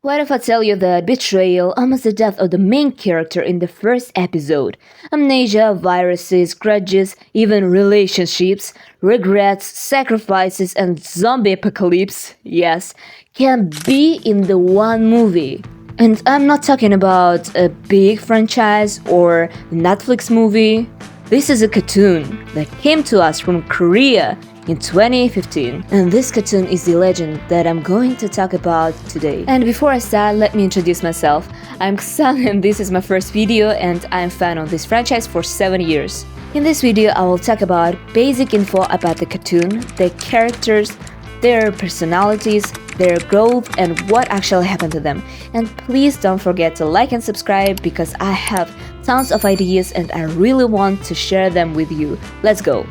What if I tell you that betrayal, almost the death of the main character in the first episode, amnesia, viruses, grudges, even relationships, regrets, sacrifices, and zombie apocalypse, yes, can be in the one movie? And I'm not talking about a big franchise or Netflix movie. This is a cartoon that came to us from Korea in 2015. And this cartoon is the legend that I'm going to talk about today. And before I start, let me introduce myself. I'm Ksan and this is my first video and I'm a fan of this franchise for 7 years. In this video, I will talk about basic info about the cartoon, the characters, their personalities, their growth, and what actually happened to them. And please don't forget to like and subscribe because I have tons of ideas and I really want to share them with you. Let's go!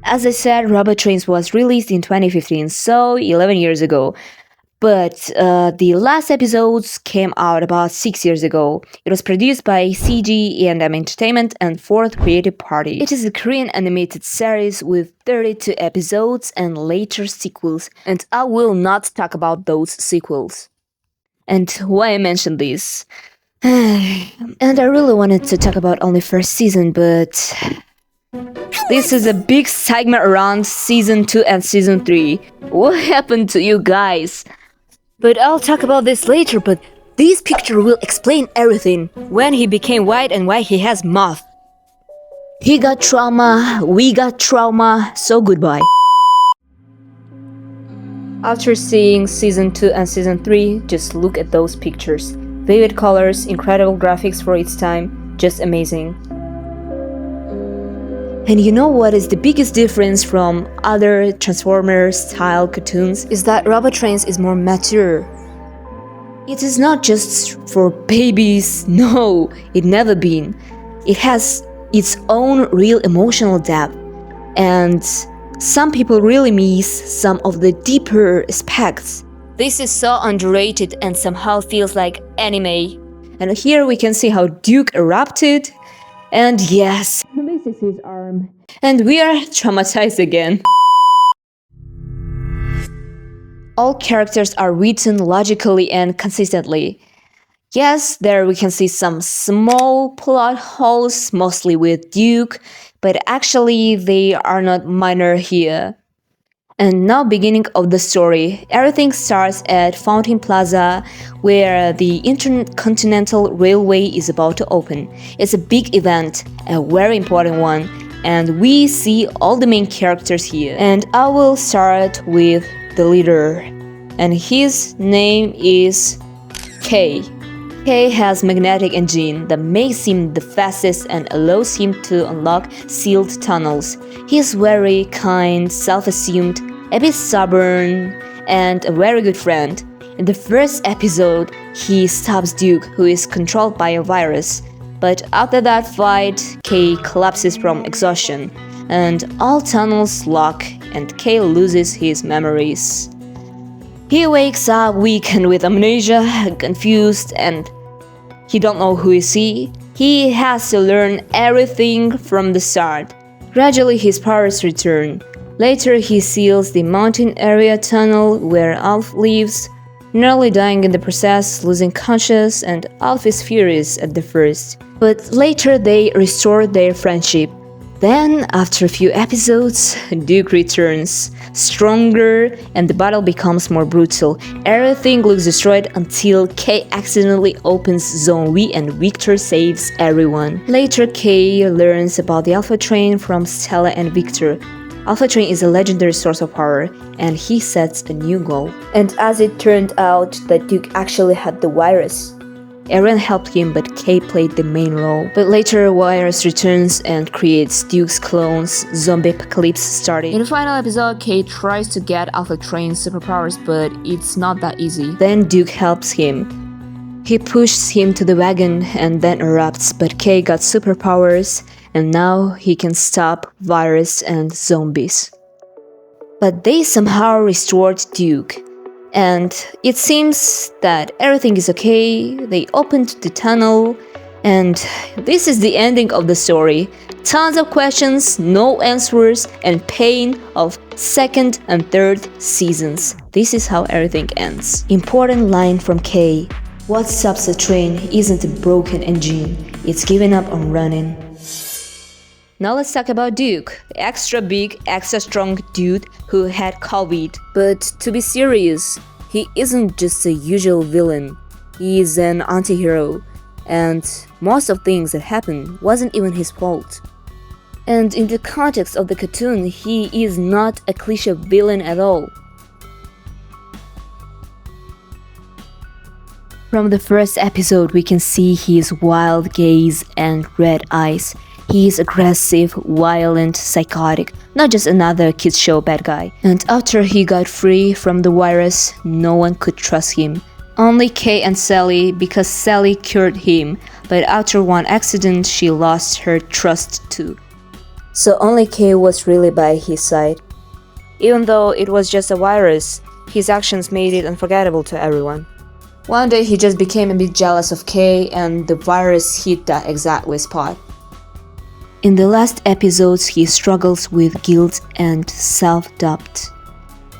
As I said, Robot Trains was released in 2015, so 11 years ago. But the last episodes came out about 6 years ago. It was produced by CG&M Entertainment and Fourth Creative Party. It is a Korean animated series with 32 episodes and later sequels, and I will not talk about those sequels. And why I mentioned this? And I really wanted to talk about only first season, but this is a big segment around season 2 and season 3. What happened to you guys? But I'll talk about this later, but this picture will explain everything. When he became white and why he has moth. He got trauma, we got trauma, so goodbye. After seeing season 2 and season 3, just look at those pictures. Vivid colors, incredible graphics for its time, just amazing. And you know what is the biggest difference from other Transformers-style cartoons? Is that Robot Trains is more mature. It is not just for babies, no, it never been. It has its own real emotional depth. And some people really miss some of the deeper aspects. This is so underrated and somehow feels like anime. And here we can see how Duke erupted. And yes, this is his arm. And we are traumatized again. All characters are written logically and consistently. Yes, there we can see some small plot holes, mostly with Duke, but actually they are not minor here. And now beginning of the story, everything starts at Fountain Plaza, where the Intercontinental Railway is about to open. It's a big event, a very important one, and we see all the main characters here. And I will start with the leader, and his name is K. K has magnetic engine that makes him the fastest and allows him to unlock sealed tunnels. He is very kind, self-assumed, a bit stubborn, and a very good friend. In the first episode, he stops Duke, who is controlled by a virus. But after that fight, K collapses from exhaustion, and all tunnels lock, and K loses his memories. He wakes up weak and with amnesia, confused, and he don't know who is he. He has to learn everything from the start. Gradually his powers return. Later he seals the mountain area tunnel where Alf lives, nearly dying in the process, losing conscience, and Alf is furious at the first. But later they restore their friendship. Then, after a few episodes, Duke returns, stronger, and the battle becomes more brutal. Everything looks destroyed until K accidentally opens Zone V and Victor saves everyone. Later, K learns about the Alpha Train from Stella and Victor. Alpha Train is a legendary source of power, and he sets a new goal. And as it turned out, that Duke actually had the virus. Eren helped him, but K played the main role. But later, Virus returns and creates Duke's clones. Zombie apocalypse started. In the final episode, K tries to get Alpha Train's superpowers, but it's not that easy. Then Duke helps him. He pushes him to the wagon and then erupts, but K got superpowers, and now he can stop virus and zombies. But they somehow restored Duke. And it seems that everything is okay. They opened the tunnel, And this is the ending of the story. Tons of questions, no answers, and pain of second and third seasons. This is how everything ends. Important line from K. What stops a train isn't a broken engine, it's giving up on running. Now let's talk about Duke, the extra big, extra strong dude who had COVID. But to be serious, he isn't just a usual villain. He is an anti-hero. And most of things that happened wasn't even his fault. And in the context of the cartoon, he is not a cliché villain at all. From the first episode, we can see his wild gaze and red eyes. He is aggressive, violent, psychotic, not just another kids show bad guy. And after he got free from the virus, no one could trust him. Only Kay and Selly, because Selly cured him, but after one accident, she lost her trust too. So only Kay was really by his side. Even though it was just a virus, his actions made it unforgettable to everyone. One day he just became a bit jealous of Kay and the virus hit that exactly spot. In the last episodes, he struggles with guilt and self-doubt.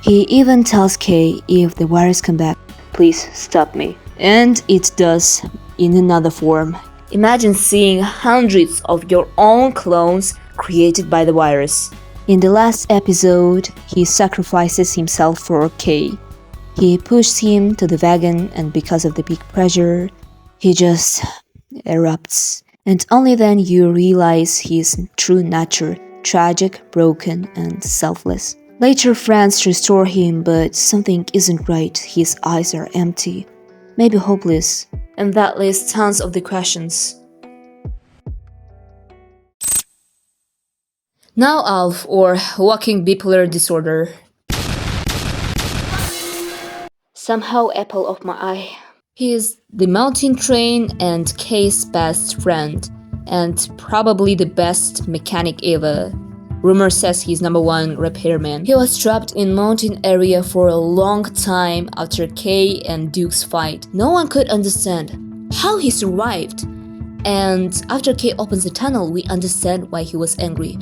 He even tells Kay, if the virus comes back, please stop me. And it does, in another form. Imagine seeing hundreds of your own clones created by the virus. In the last episode, he sacrifices himself for Kay. He pushed him to the wagon, and because of the big pressure, he just erupts. And only then you realize his true nature, tragic, broken, and selfless. Later friends restore him, but something isn't right. His eyes are empty, maybe hopeless. And that leaves tons of the questions. Now Alf, or walking bipolar disorder. Somehow apple of my eye. He is the mountain train and Kay's best friend, and probably the best mechanic ever. Rumor says he's #1 repairman. He was trapped in mountain area for a long time after Kay and Duke's fight. No one could understand how he survived. And after Kay opens the tunnel, we understand why he was angry.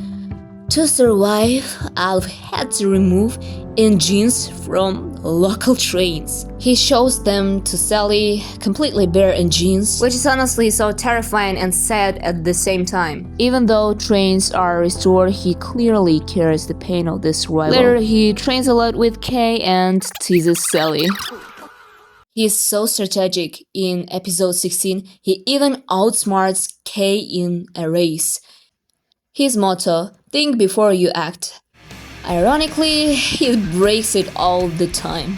To survive, Alf had to remove engines from local trains. He shows them to Selly, completely bare engines, which is honestly so terrifying and sad at the same time. Even though trains are restored, he clearly carries the pain of this survival. Later, he trains a lot with Kay and teases Selly. He is so strategic. In episode 16, he even outsmarts Kay in a race. His motto, think before you act. Ironically, he breaks it all the time.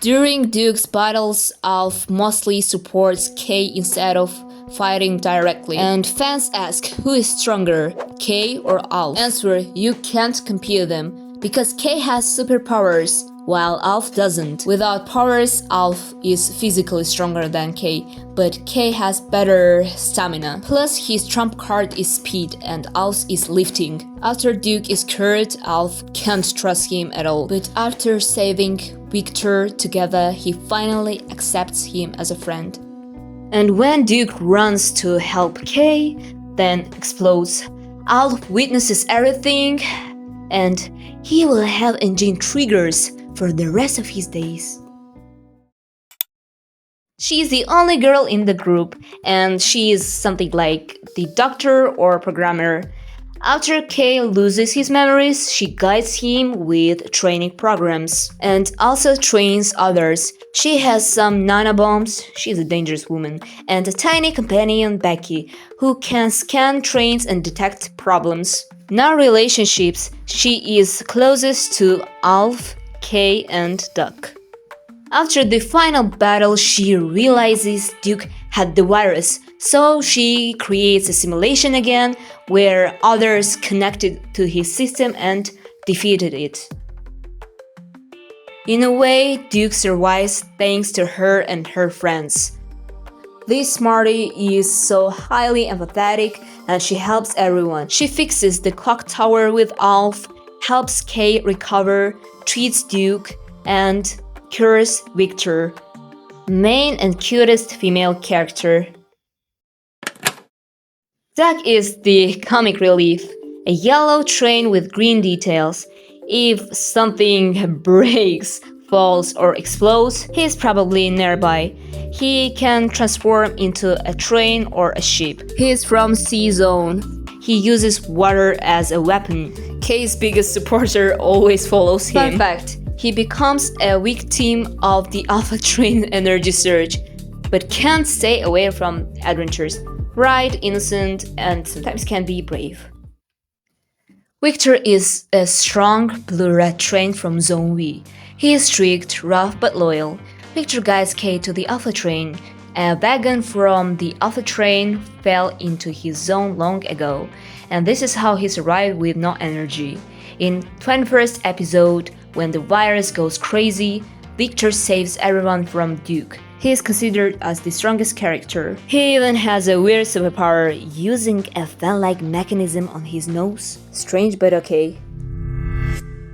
During Duke's battles, Alf mostly supports Kay instead of fighting directly. And fans ask, who is stronger, Kay or Alf? Answer, you can't compare them, because Kay has superpowers, while Alf doesn't. Without powers, Alf is physically stronger than Kay, but Kay has better stamina. Plus, his trump card is speed and Alf's is lifting. After Duke is cured, Alf can't trust him at all. But after saving Victor together, he finally accepts him as a friend. And when Duke runs to help Kay, then explodes. Alf witnesses everything, and he will have engine triggers for the rest of his days. She is the only girl in the group, and she is something like the doctor or programmer. After Kay loses his memories, she guides him with training programs and also trains others. She has some nanobombs, she's a dangerous woman, and a tiny companion, Becky, who can scan trains and detect problems. Now relationships, she is closest to Alf, Kay, and Duck. After the final battle, she realizes Duke had the virus, so she creates a simulation again where others connected to his system and defeated it. In a way, Duke survives thanks to her and her friends. This Smarty is so highly empathetic and she helps everyone. She fixes the clock tower with Alf, helps Kay recover, treats Duke, and cures Victor. Main and cutest female character. Duck is the comic relief, a yellow train with green details. If something breaks, falls, or explodes, he's probably nearby. He can transform into a train or a ship. He's from C-Zone. He uses water as a weapon. K's biggest supporter always follows him. Fun fact, he becomes a victim of the Alpha Train energy surge, but can't stay away from adventures. Bright, innocent, and sometimes can be brave. Victor is a strong blue-red train from Zone V. He is strict, rough, but loyal. Victor guides K to the Alpha Train. A wagon from the Alpha Train fell into his zone long ago, and this is how he survived with no energy. In 21st episode, when the virus goes crazy, Victor saves everyone from Duke. He is considered as the strongest character. He even has a weird superpower using a fan-like mechanism on his nose. Strange but okay.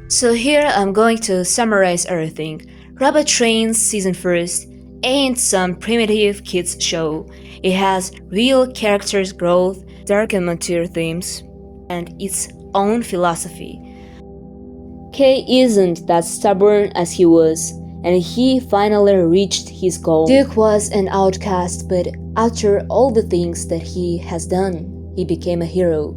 So here I'm going to summarize everything. Robot Trains Season 1st ain't some primitive kids show. It has real characters growth, dark and mature themes, and its own philosophy. K isn't that stubborn as he was, and he finally reached his goal. Duke was an outcast, but after all the things that he has done, he became a hero.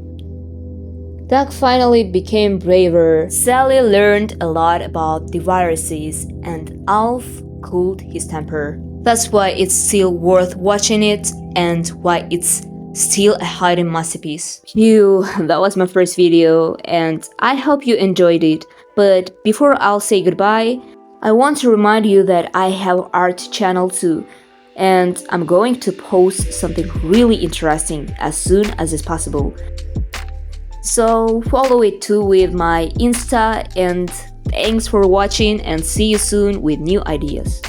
Duck finally became braver. Selly learned a lot about the viruses, and Alf cooled his temper. That's why it's still worth watching it, and why it's still a hidden masterpiece. That was my first video, and I hope you enjoyed it. But before I'll say goodbye, I want to remind you that I have art channel too, and I'm going to post something really interesting as soon as it's possible. So follow it too with my Insta, and thanks for watching, and see you soon with new ideas.